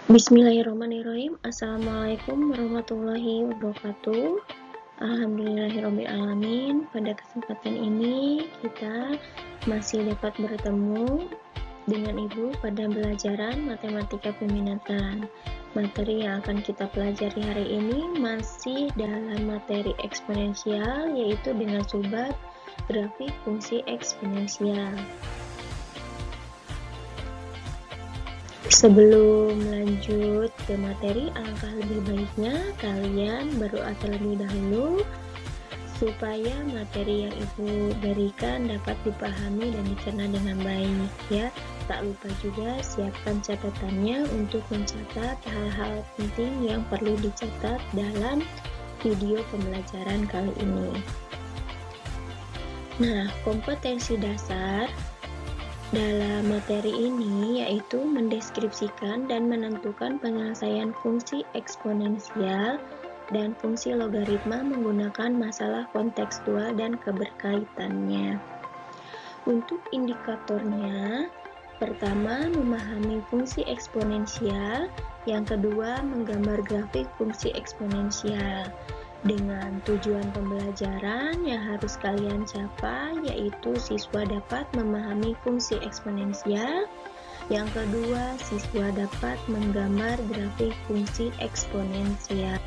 Bismillahirrahmanirrahim. Assalamualaikum warahmatullahi wabarakatuh. Alhamdulillahirabbil alamin. Pada kesempatan ini kita masih dapat bertemu dengan Ibu pada pelajaran matematika peminatan. Materi yang akan kita pelajari hari ini masih dalam materi eksponensial, yaitu dengan subbab grafik fungsi eksponensial. Sebelum lanjut ke materi, alangkah lebih baiknya kalian berdoa terlebih dahulu supaya materi yang Ibu berikan dapat dipahami dan dicerna dengan baik ya. Tak lupa juga siapkan catatannya untuk mencatat hal-hal penting yang perlu dicatat dalam video pembelajaran kali ini. Nah, kompetensi dasar dalam materi ini yaitu mendeskripsikan dan menentukan penyelesaian fungsi eksponensial dan fungsi logaritma menggunakan masalah kontekstual dan keberkaitannya. Untuk indikatornya, pertama memahami fungsi eksponensial, yang kedua menggambar grafik fungsi eksponensial. Dengan tujuan pembelajaran yang harus kalian capai, yaitu siswa dapat memahami fungsi eksponensial. Yang kedua, siswa dapat menggambar grafik fungsi eksponensial.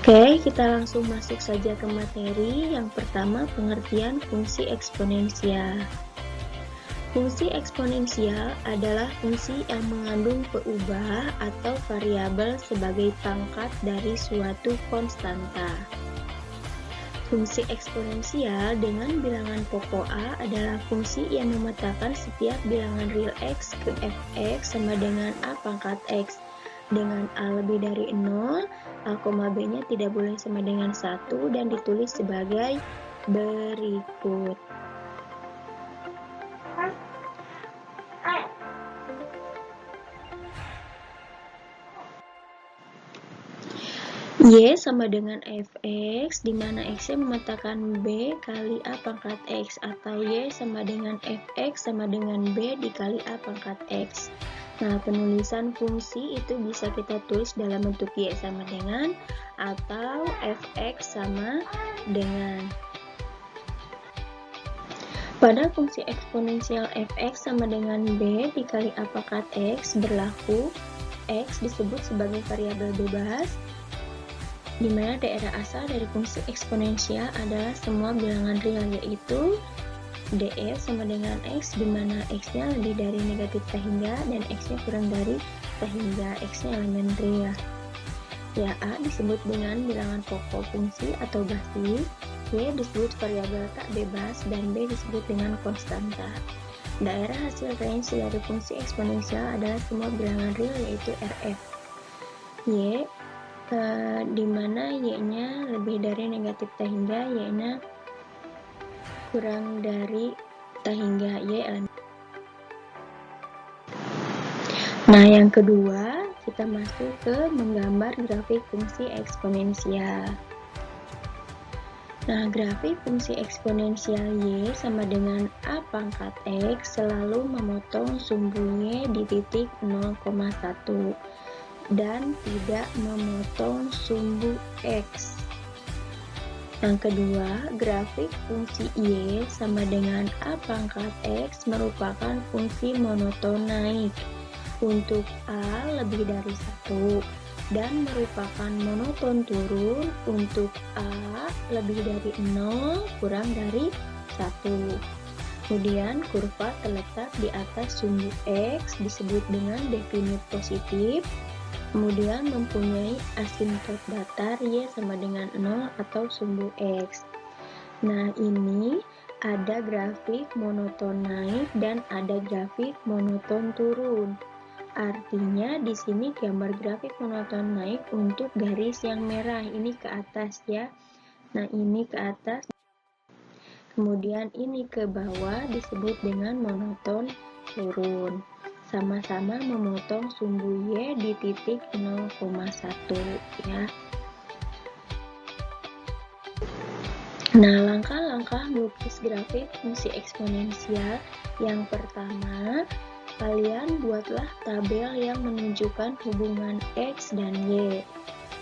Oke, kita langsung masuk saja ke materi. Yang pertama, pengertian fungsi eksponensial. Fungsi eksponensial adalah fungsi yang mengandung peubah atau variabel sebagai pangkat dari suatu konstanta. Fungsi eksponensial dengan bilangan pokok A adalah fungsi yang memetakan setiap bilangan real X ke fx sama dengan A pangkat X. Dengan A lebih dari 0, A, B-nya tidak boleh sama dengan 1 dan ditulis sebagai berikut. Y sama dengan fx, di mana x-nya memetakan b kali a pangkat x, atau y sama dengan fx sama dengan b dikali a pangkat x. Nah, penulisan fungsi itu bisa kita tulis dalam bentuk y sama dengan atau fx sama dengan. Pada fungsi eksponensial fx sama dengan b dikali a pangkat x berlaku x disebut sebagai variabel bebas, di mana daerah asal dari fungsi eksponensial adalah semua bilangan real, yaitu df sama dengan x, di mana x-nya lebih dari negatif sehingga dan x-nya kurang dari sehingga x-nya elemen real. Ya, a disebut dengan bilangan pokok fungsi atau basis, y disebut variabel tak bebas, dan b disebut dengan konstanta. Daerah hasil range dari fungsi eksponensial adalah semua bilangan real, yaitu rf. Y di mana y-nya lebih dari negatif sehingga y-nya kurang dari sehingga y elemen. Nah, yang kedua kita masuk ke menggambar grafik fungsi eksponensial. Nah, grafik fungsi eksponensial y sama dengan a pangkat x selalu memotong sumbu y di titik 0,1 dan tidak memotong sumbu x. Yang kedua, grafik fungsi y sama dengan a pangkat x merupakan fungsi monoton naik untuk a lebih dari 1 dan merupakan monoton turun untuk a lebih dari 0 kurang dari 1. Kemudian kurva terletak di atas sumbu x disebut dengan definit positif. Kemudian mempunyai asimptot datar y sama dengan 0 atau sumbu x. Nah, ini ada grafik monoton naik dan ada grafik monoton turun. Artinya di sini gambar grafik monoton naik untuk garis yang merah ini ke atas ya. Nah, ini ke atas. Kemudian ini ke bawah disebut dengan monoton turun. Sama-sama memotong sumbu y di titik 0,1 ya. Nah, langkah-langkah melukis grafik fungsi eksponensial. Yang pertama, kalian buatlah tabel yang menunjukkan hubungan X dan Y.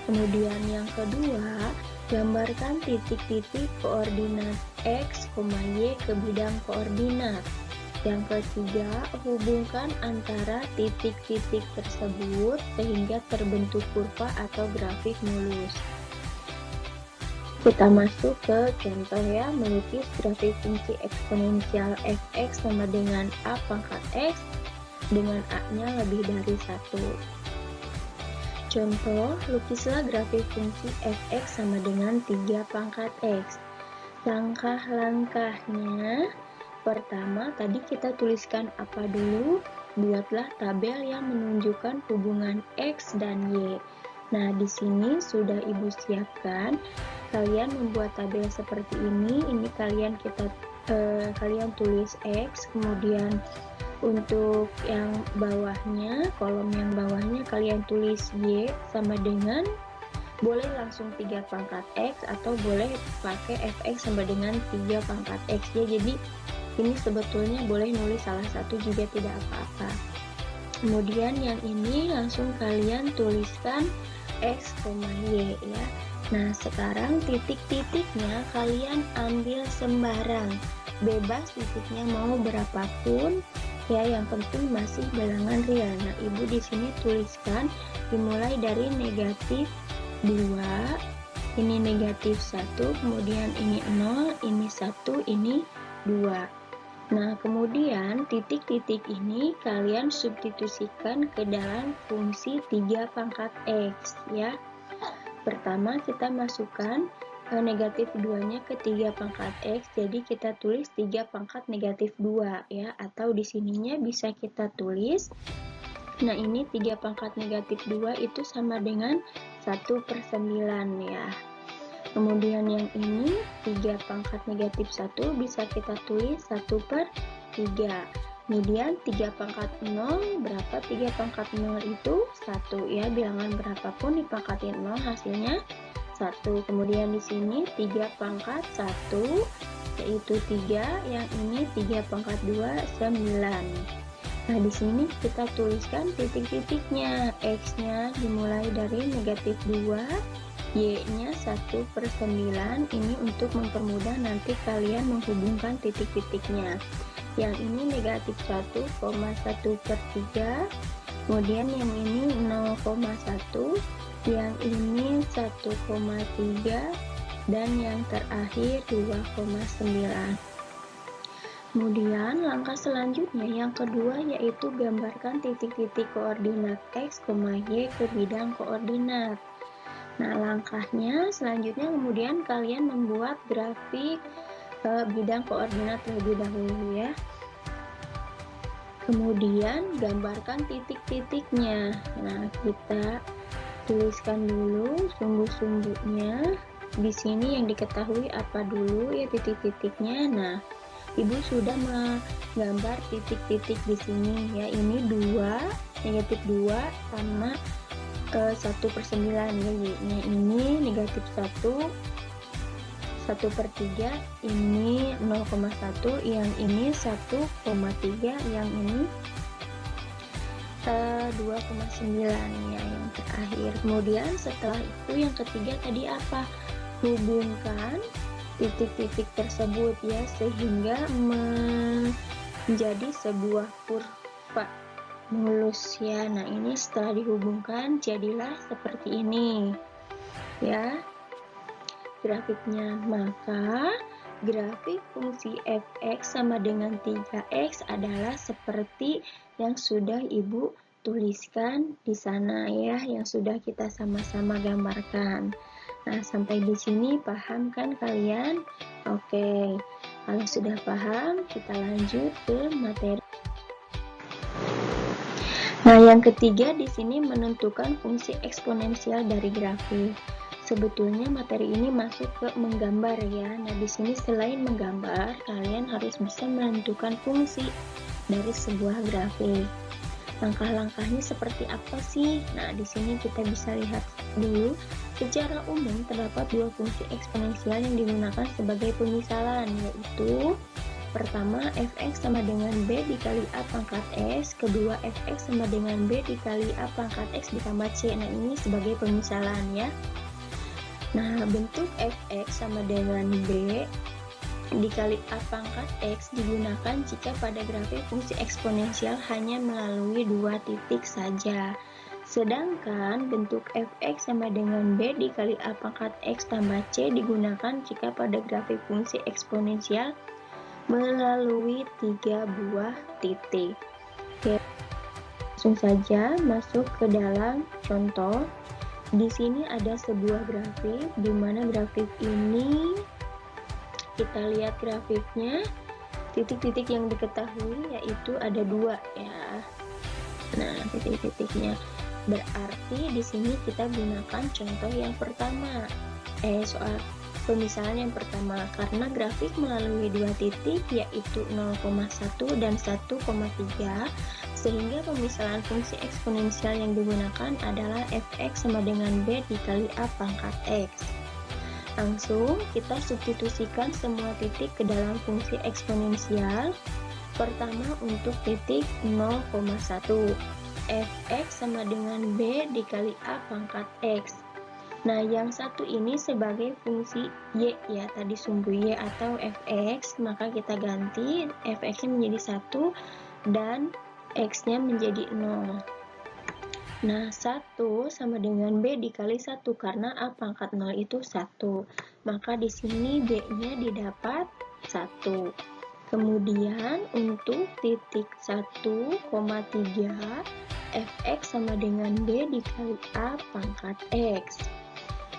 Kemudian yang kedua, gambarkan titik-titik koordinat X, Y ke bidang koordinat. Yang ketiga, hubungkan antara titik-titik tersebut sehingga terbentuk kurva atau grafik mulus. Kita masuk ke contoh ya, melukis grafik fungsi eksponensial fx sama dengan a pangkat x dengan a-nya lebih dari 1. Contoh, lukislah grafik fungsi fx sama dengan 3 pangkat x. Langkah-langkahnya, pertama tadi kita tuliskan apa dulu? Buatlah tabel yang menunjukkan hubungan x dan y. Nah, di sini sudah Ibu siapkan. Kalian membuat tabel seperti ini kalian tulis X, kemudian untuk yang bawahnya, kolom yang bawahnya kalian tulis Y sama dengan, boleh langsung 3 pangkat X atau boleh pakai fx sama dengan 3 pangkat X ya. Jadi ini sebetulnya boleh nulis salah satu juga tidak apa-apa. Kemudian yang ini langsung kalian tuliskan X, Y ya. Nah, sekarang titik-titiknya kalian ambil sembarang, bebas titiknya mau berapapun ya, yang penting masih bilangan real. Nah, Ibu di sini tuliskan dimulai dari negatif 2, ini negatif 1, kemudian ini 0, ini 1, ini 2. Nah, kemudian titik-titik ini kalian substitusikan ke dalam fungsi 3 pangkat X ya. Pertama kita masukkan negatif 2-nya ke 3 pangkat X, jadi kita tulis 3 pangkat negatif 2 ya, atau di sininya bisa kita tulis, nah ini 3 pangkat negatif 2 itu sama dengan 1/9 ya. Kemudian yang ini 3 pangkat negatif 1 bisa kita tulis 1/3. Kemudian 3 pangkat 0, berapa 3 pangkat 0 itu? 1 ya, bilangan berapapun dipangkatin 0 hasilnya 1. Kemudian di sini 3 pangkat 1 yaitu 3, yang ini 3 pangkat 2, 9. Nah, di sini kita tuliskan titik-titiknya, X-nya dimulai dari negatif 2, Y-nya 1/9, ini untuk mempermudah nanti kalian menghubungkan titik-titiknya. Yang ini negatif 1,1/3, kemudian yang ini 0,1, yang ini 1,3, dan yang terakhir 2,9. Kemudian langkah selanjutnya yang kedua yaitu gambarkan titik-titik koordinat X, Y ke bidang koordinat. Nah, langkahnya selanjutnya kemudian kalian membuat grafik bidang koordinat terlebih dahulu ya. Kemudian gambarkan titik-titiknya. Nah, kita tuliskan dulu sumbu-sumbunya. Di sini yang diketahui apa dulu ya titik-titiknya. Nah, Ibu sudah menggambar titik-titik di sini ya. Ini 2, negatif 2 sama 1/9 ya. Y-nya ini negatif 1/3, ini 0,1, yang ini 1,3, yang ini 2,9 ya, yang terakhir. Kemudian setelah itu yang ketiga tadi apa? Hubungkan titik-titik tersebut ya sehingga menjadi sebuah kurva mulus ya. Nah, ini setelah dihubungkan jadilah seperti ini ya grafiknya. Maka grafik fungsi fx sama dengan 3x adalah seperti yang sudah Ibu tuliskan di sana ya, yang sudah kita sama-sama gambarkan. Nah, sampai di sini paham kan kalian? Oke, kalau sudah paham kita lanjut ke materi. Nah, yang ketiga di sini menentukan fungsi eksponensial dari grafik. Sebetulnya materi ini masuk ke menggambar ya. Nah, di sini selain menggambar, kalian harus bisa menentukan fungsi dari sebuah grafik. Langkah-langkahnya seperti apa sih? Nah, di sini kita bisa lihat dulu. Secara umum terdapat dua fungsi eksponensial yang digunakan sebagai pemisalan, yaitu Pertama, fx sama dengan b dikali a pangkat x. Kedua, fx sama dengan b dikali a pangkat x ditambah c. Nah, ini sebagai pemisalan ya. Nah, bentuk fx sama dengan b dikali a pangkat x digunakan jika pada grafik fungsi eksponensial hanya melalui dua titik saja. Sedangkan bentuk fx sama dengan b dikali a pangkat x tambah c digunakan jika pada grafik fungsi eksponensial melalui 3 buah titik. Oke, langsung saja masuk ke dalam contoh. Di sini ada sebuah grafik, di mana grafik ini kita lihat grafiknya, titik-titik yang diketahui yaitu ada 2 ya. Nah, titik-titiknya berarti di sini kita gunakan contoh yang pertama, soal pemisalan yang pertama, karena grafik melalui 2 titik yaitu 0,1 dan 1,3, sehingga pemisalan fungsi eksponensial yang digunakan adalah fx sama dengan b dikali a pangkat x. Langsung kita substitusikan semua titik ke dalam fungsi eksponensial. Pertama untuk titik 0,1, fx sama dengan b dikali a pangkat x. Nah, yang satu ini sebagai fungsi y ya, tadi sumbu y atau fx, maka kita ganti fx-nya menjadi 1 dan x-nya menjadi 0. Nah, 1 sama dengan b dikali 1 karena a pangkat 0 itu 1. Maka di sini b-nya didapat 1. Kemudian untuk titik 1,3, fx sama dengan b dikali a pangkat x.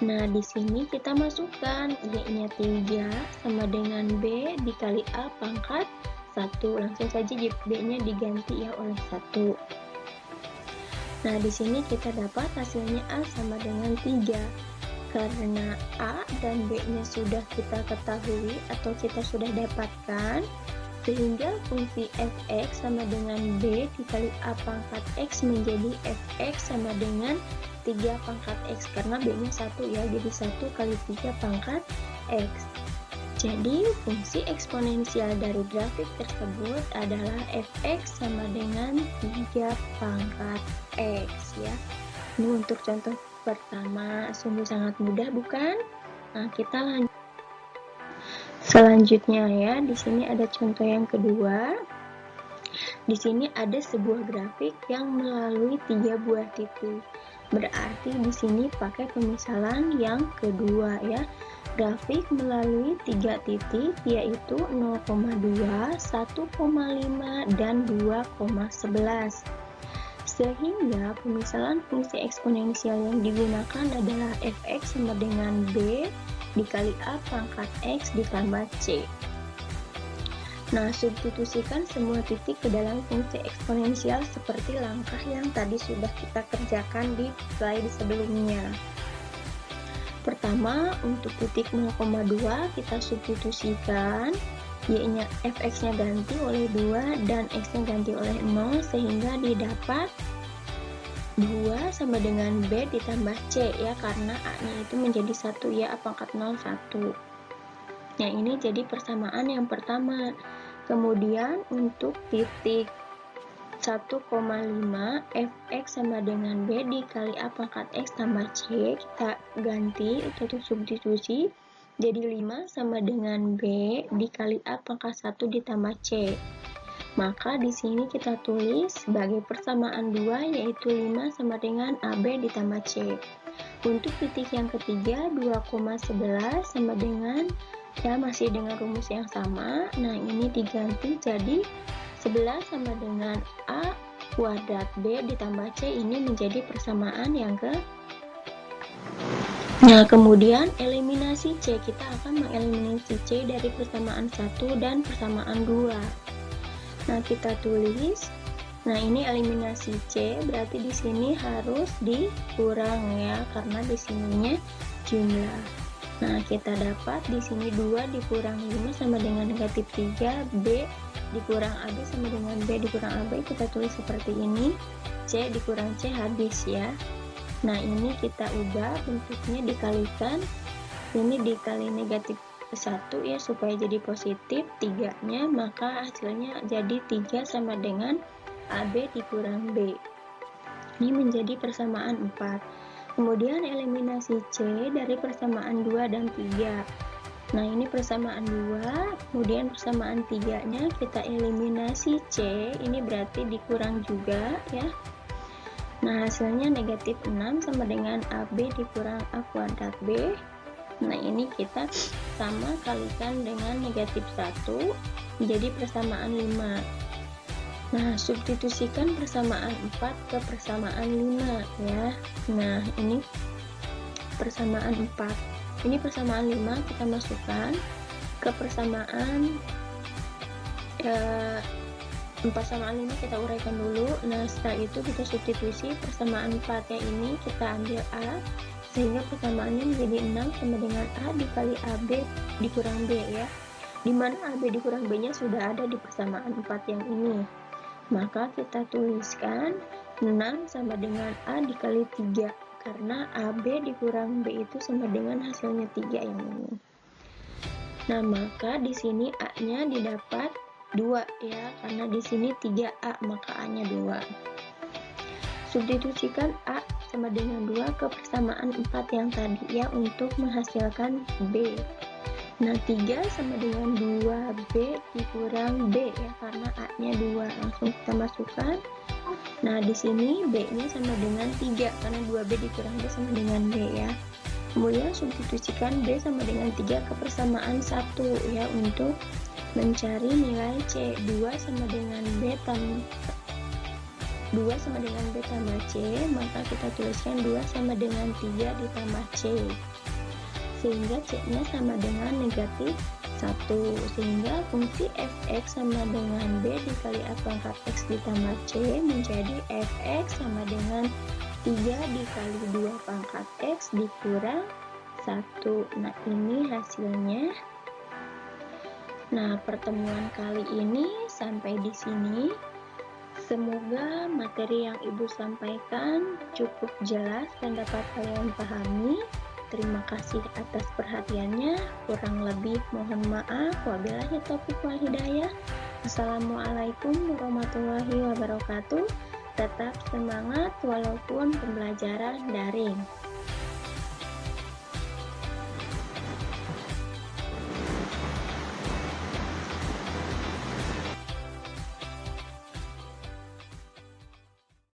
Nah, di sini kita masukkan y-nya 3 sama dengan b dikali a pangkat 1. Langsung saja b-nya diganti ya oleh 1. Nah, di sini kita dapat hasilnya A sama dengan 3. Karena A dan B-nya sudah kita ketahui atau kita sudah dapatkan, sehingga fungsi fx sama dengan b dikali a pangkat x menjadi fx sama dengan 3 pangkat x, karena b-nya 1 ya, jadi 1 kali 3 pangkat x. Jadi, fungsi eksponensial dari grafik tersebut adalah fx sama dengan 3 pangkat x ya. Ini untuk contoh pertama, sungguh sangat mudah bukan? Nah, kita lanjut. Selanjutnya ya, di sini ada contoh yang kedua. Di sini ada sebuah grafik yang melalui 3 buah titik. Berarti di sini pakai pemisalan yang kedua ya. Grafik melalui 3 titik yaitu 0,2, 1,5, dan 2,11. Sehingga pemisalan fungsi eksponensial yang digunakan adalah fx sama dengan b dikali a pangkat x ditambah c. Nah, substitusikan semua titik ke dalam fungsi eksponensial seperti langkah yang tadi sudah kita kerjakan di slide sebelumnya. Pertama, untuk titik 0,2 kita substitusikan y-nya, fx-nya ganti oleh 2 dan x-nya ganti oleh 0, sehingga didapat 2 sama dengan b ditambah c ya, karena a-nya itu menjadi 1 ya, a pangkat 0 1. Nah, ini jadi persamaan yang pertama. Kemudian untuk titik 1,5, fx sama dengan b dikali a pangkat x tambah c, kita ganti atau substitusi jadi 5 sama dengan b dikali a pangkat 1 ditambah c. Maka di sini kita tulis sebagai persamaan 2 yaitu 5 sama dengan ab ditambah c. Untuk titik yang ketiga 2,11 sama dengan ya, masih dengan rumus yang sama. Nah, ini diganti jadi 11 sama dengan A kuadrat B ditambah C, ini menjadi persamaan yang ke. Nah, kemudian eliminasi C, kita akan mengeliminasi C dari persamaan 1 dan persamaan 2. Nah, kita tulis. Nah, ini eliminasi C, berarti di sini harus dikurang ya, karena di sininya jumlah. Nah, kita dapat di sini 2 dikurang 5 sama dengan negatif 3, B dikurang AB sama dengan B dikurang AB, kita tulis seperti ini, C dikurang C habis ya. Nah, ini kita ubah bentuknya dikalikan, ini dikali negatif 1 ya, supaya jadi positif 3-nya, maka hasilnya jadi 3 sama dengan AB dikurang B. Ini menjadi persamaan 4. Kemudian eliminasi C dari persamaan 2 dan 3. Nah, ini persamaan 2, kemudian persamaan 3-nya kita eliminasi C, ini berarti dikurang juga ya. Nah, hasilnya negatif 6 sama dengan AB dikurang A kuadrat B. Nah, ini kita sama kalikan dengan negatif 1, jadi persamaan 5. Nah, substitusikan persamaan 4 ke persamaan 5 ya. Nah, ini persamaan 4. Ini persamaan 5 kita masukkan ke persamaan 4/5 kita uraikan dulu. Nah, setelah itu kita substitusi persamaan 4 ya, ini kita ambil A, sehingga persamaannya menjadi 6 sama dengan A dikali AB dikurang B ya, dimana AB dikurang B nya sudah ada di persamaan 4 yang ini. Maka kita tuliskan 6 sama dengan A dikali 3, karena AB dikurang B itu sama dengan hasilnya 3 yang ini. Nah, maka di sini A-nya didapat 2 ya, karena di sini 3A, maka A-nya 2. Substitusikan A sama dengan 2 ke persamaan 4 yang tadi ya, untuk menghasilkan B. Nah, 3 sama dengan 2B dikurang B ya, karena A-nya 2. Langsung kita masukkan. Nah, di sini B-nya sama dengan 3, karena 2B dikurang B sama dengan B ya. Kemudian substitusikan B sama dengan 3 ke persamaan 1 ya, untuk mencari nilai C. 2 sama dengan B tambah C, maka kita tuliskan 2 sama dengan 3 ditambah C, sehingga C-nya sama dengan negatif 1, sehingga fungsi fx sama dengan B dikali A pangkat X ditambah C menjadi fx sama dengan 3 dikali 2 pangkat X dikurang 1. Nah, ini hasilnya. Nah, pertemuan kali ini sampai di sini. Semoga materi yang Ibu sampaikan cukup jelas dan dapat kalian pahami. Terima kasih atas perhatiannya. Kurang lebih mohon maaf. Wabillahi taufiq wal hidayah. Assalamualaikum warahmatullahi wabarakatuh. Tetap semangat walaupun pembelajaran daring.